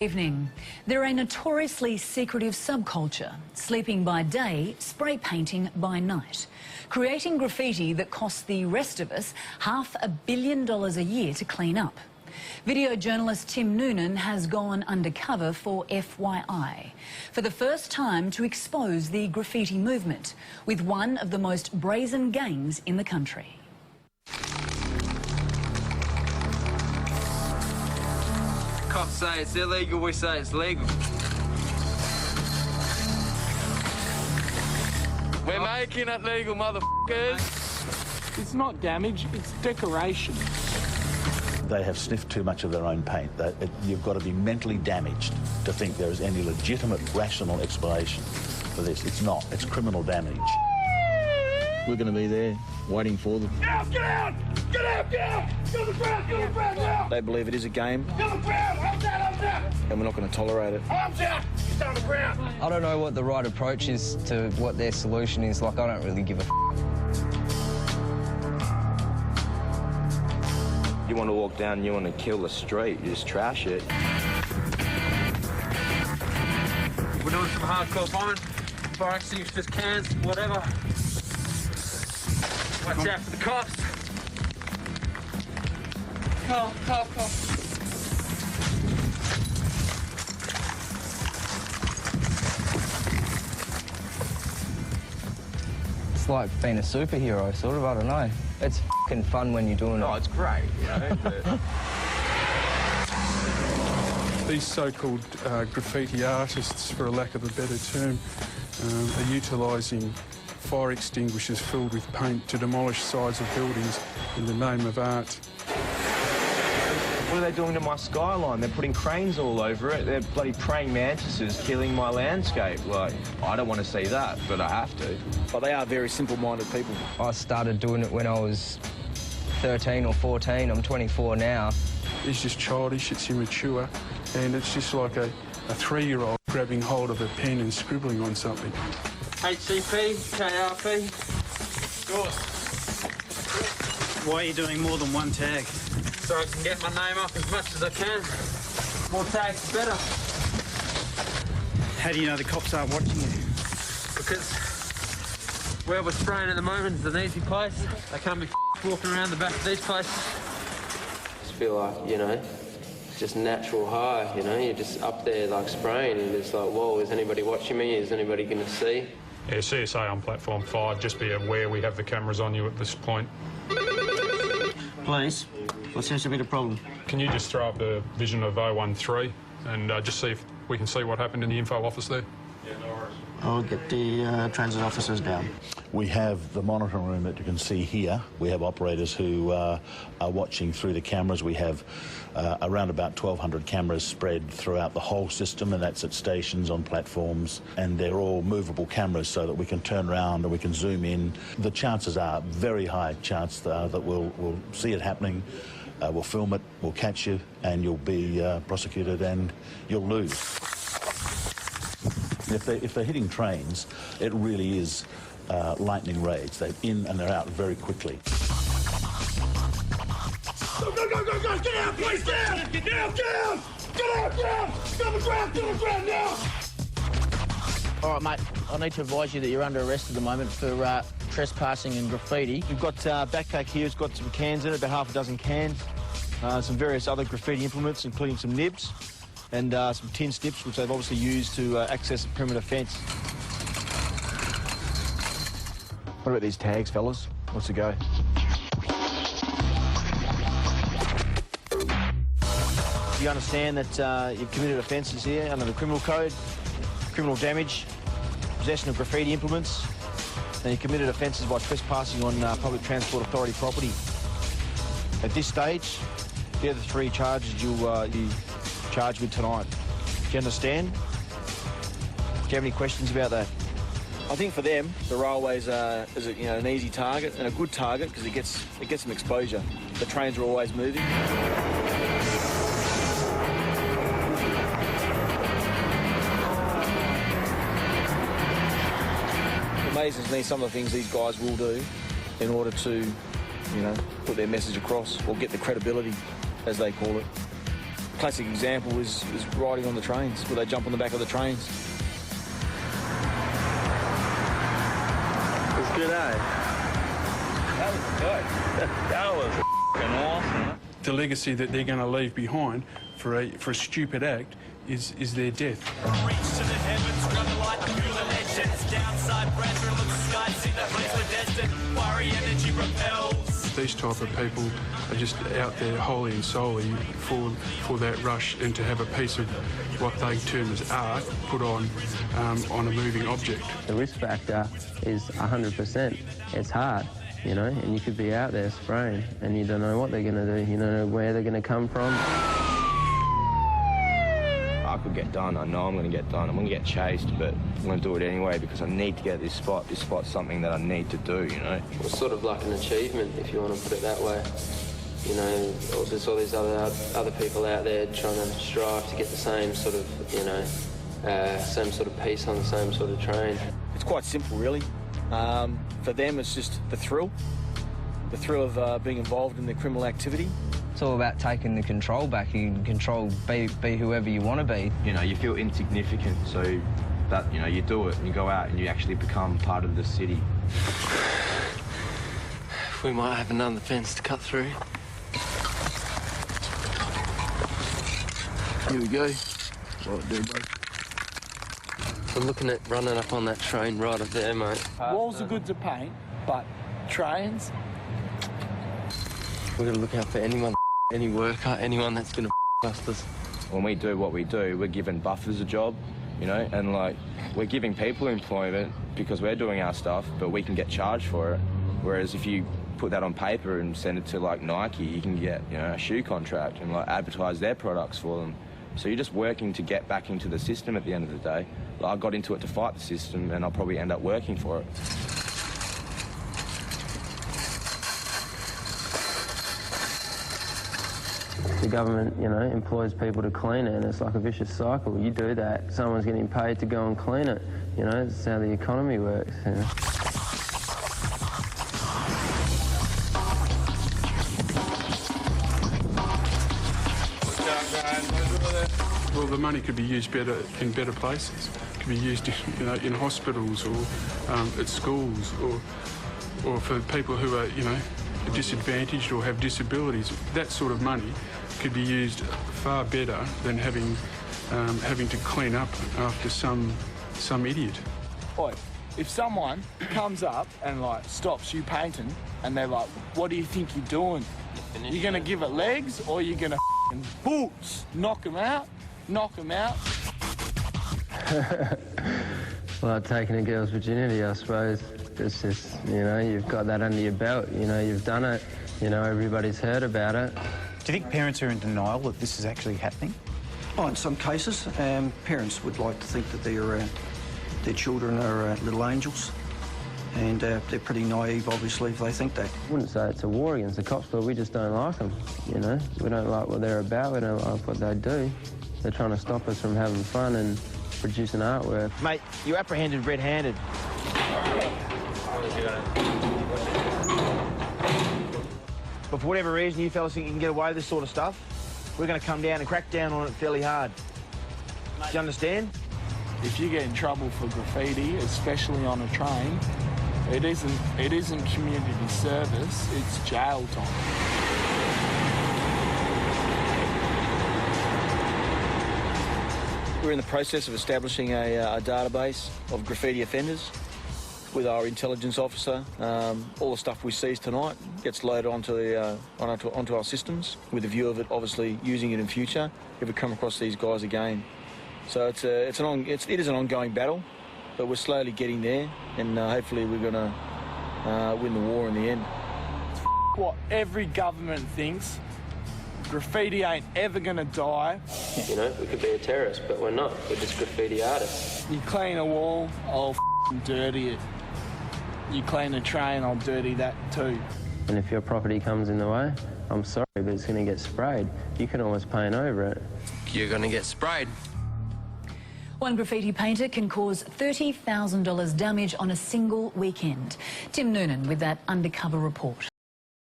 Evening. They're a notoriously secretive subculture, sleeping by day, spray painting by night, creating graffiti that costs the rest of us $500 million a year to clean up. Video journalist Tim Noonan has gone undercover for FYI, for the first time to expose the graffiti movement with one of the most brazen gangs in the country. Cops say it's illegal, we say it's legal. We're making it legal, motherfuckers. It's not damage, it's decoration. They have sniffed too much of their own paint. You've got to be mentally damaged to think there is any legitimate, rational explanation for this. It's not. It's criminal damage. We're going to be there waiting for them. Get out! Get out! Get out! Get out! Get on the ground! Get on the ground now! They believe it is a game. Get on the ground! Arms out! Arms out! And we're not going to tolerate it. Arms out! Get on the ground! I don't know what the right approach is to what their solution is. Like, I don't really give a You want to walk down and you want to kill the street, you just trash it. We're doing some hardcore bombing, fire extinguishers, cans, whatever. Watch out for the cops. Cop. It's like being a superhero, sort of, I don't know. It's f***ing fun when you're doing it. Oh, it's great, you know. These so-called graffiti artists, for a lack of a better term, are utilising fire extinguishers filled with paint to demolish sides of buildings in the name of art. What are they doing to my skyline? They're putting cranes all over it. They're bloody praying mantises killing my landscape. Like, I don't want to see that, but I have to. But they are very simple-minded people. I started doing it when I was 13 or 14. I'm 24 now. It's just childish, it's immature, and it's just like a 3-year-old grabbing hold of a pen and scribbling on something. HCP, KRP. Why are you doing more than one tag? So I can get my name up as much as I can. More tags, the better. How do you know the cops aren't watching you? Because where we're spraying at the moment is an easy place. They can't be walking around the back of these places. Just feel like, you know, just natural high, you know, you're just up there like spraying and it's like, whoa, is anybody watching me? Is anybody going to see? Yeah, CSA on platform 5, just be aware we have the cameras on you at this point. Please. What seems to be the problem? Can you just throw up the vision of 013 and just see if we can see what happened in the info office there? Yeah, no worries. I'll get the transit officers down. We have the monitoring room that you can see here. We have operators who are watching through the cameras. We have around about 1,200 cameras spread throughout the whole system, and that's at stations, on platforms, and they're all movable cameras so that we can turn around and we can zoom in. The chances are very high chance that we'll see it happening. We'll film it, we'll catch you, and you'll be prosecuted and you'll lose. If they're hitting trains, it really is lightning raids. They're in and they're out very quickly. Go! Get out, please! Get out! Get out! Get out! Get out! Get out! Get on the ground! Get on the ground now! All right, mate. I need to advise you that you're under arrest at the moment for trespassing and graffiti. We've got a backpack here. It's got some cans in it, about half a dozen cans. Some various other graffiti implements, including some nibs and some tin snips, which they've obviously used to access the perimeter fence. What about these tags, fellas? What's the go? You understand that you've committed offences here under the criminal code, criminal damage, possession of graffiti implements, and you committed offences by trespassing on public transport authority property. At this stage, they're the 3 charges you charged with tonight. Do you understand? Do you have any questions about that? I think for them, the railways is an easy target and a good target because it gets them exposure. The trains are always moving. It amazes me some of the things these guys will do in order to, put their message across or get the credibility, as they call it. Classic example is riding on the trains, where they jump on the back of the trains. It's good, eh? That was good. That was f***ing awesome. The legacy that they're going to leave behind for a stupid act is their death. Reach to the heavens, grab the light, feel the legends. Downside brethren, look the sky, see the place we're destined. Fiery energy repels. These type of people are just out there wholly and solely for that rush and to have a piece of what they term as art put on a moving object. The risk factor is 100%. It's hard, you know, and you could be out there spraying and you don't know what they're going to do. You don't know where they're going to come from. I could get done. I know I'm going to get done. I'm going to get chased, but I'm going to do it anyway because I need to get this spot. This spot's something that I need to do, you know. It's sort of like an achievement, if you want to put it that way. You know, there's all these other people out there trying to strive to get the same sort of, you know, same sort of piece on the same sort of train. It's quite simple, really. For them, it's just the thrill of being involved in the criminal activity. It's all about taking the control back. You can control, be whoever you want to be. You know, you feel insignificant, so that, you know, you do it and you go out and you actually become part of the city. We might have another fence to cut through. Here we go. What do, bro? I'm looking at running up on that train right up there, mate. Walls are good to paint, but trains... We've got to look out for anyone, any worker, anyone that's going to bust us. When we do what we do, we're giving buffers a job, you know, and, like, we're giving people employment because we're doing our stuff, but we can get charged for it. Whereas if you put that on paper and send it to, like, Nike, you can get, you know, a shoe contract and, like, advertise their products for them. So you're just working to get back into the system at the end of the day. Like, I got into it to fight the system, and I'll probably end up working for it. The government, you know, employs people to clean it, and it's like a vicious cycle. You do that, someone's getting paid to go and clean it. You know, that's how the economy works. You know? Well, the money could be used better in better places. It could be used, you know, in hospitals or at schools, or for people who are, you know, disadvantaged or have disabilities. That sort of money could be used far better than having to clean up after some idiot. Oi, if someone comes up and, like, stops you painting and they're like, what do you think you're doing? You're going to give it legs or you're going to boots? Knock them out? Knock them out? Well, taking a girl's virginity, I suppose. It's just, you know, you've got that under your belt, you know, you've done it, you know, everybody's heard about it. Do you think parents are in denial that this is actually happening? Oh, in some cases, parents would like to think that their children are little angels, and they're pretty naive, obviously, if they think that. I wouldn't say it's a war against the cops, but we just don't like them, you know. We don't like what they're about, we don't like what they do. They're trying to stop us from having fun and producing artwork. Mate, you're apprehended red-handed. But for whatever reason you fellas think you can get away with this sort of stuff, we're going to come down and crack down on it fairly hard. Do you understand? If you get in trouble for graffiti, especially on a train, it isn't community service, it's jail time. We're in the process of establishing a database of graffiti offenders with our intelligence officer. All the stuff we seize tonight gets loaded onto our systems with a view of it obviously using it in future if we come across these guys again. So it is an ongoing battle, but we're slowly getting there, and hopefully we're going to win the war in the end. What every government thinks. Graffiti ain't ever going to die. You know, we could be a terrorist, but we're not. We're just graffiti artists. You clean a wall, I'll dirty it. You clean a train, I'll dirty that too. And if your property comes in the way, I'm sorry, but it's going to get sprayed. You can always paint over it. You're going to get sprayed. One graffiti painter can cause $30,000 damage on a single weekend. Tim Noonan with that undercover report.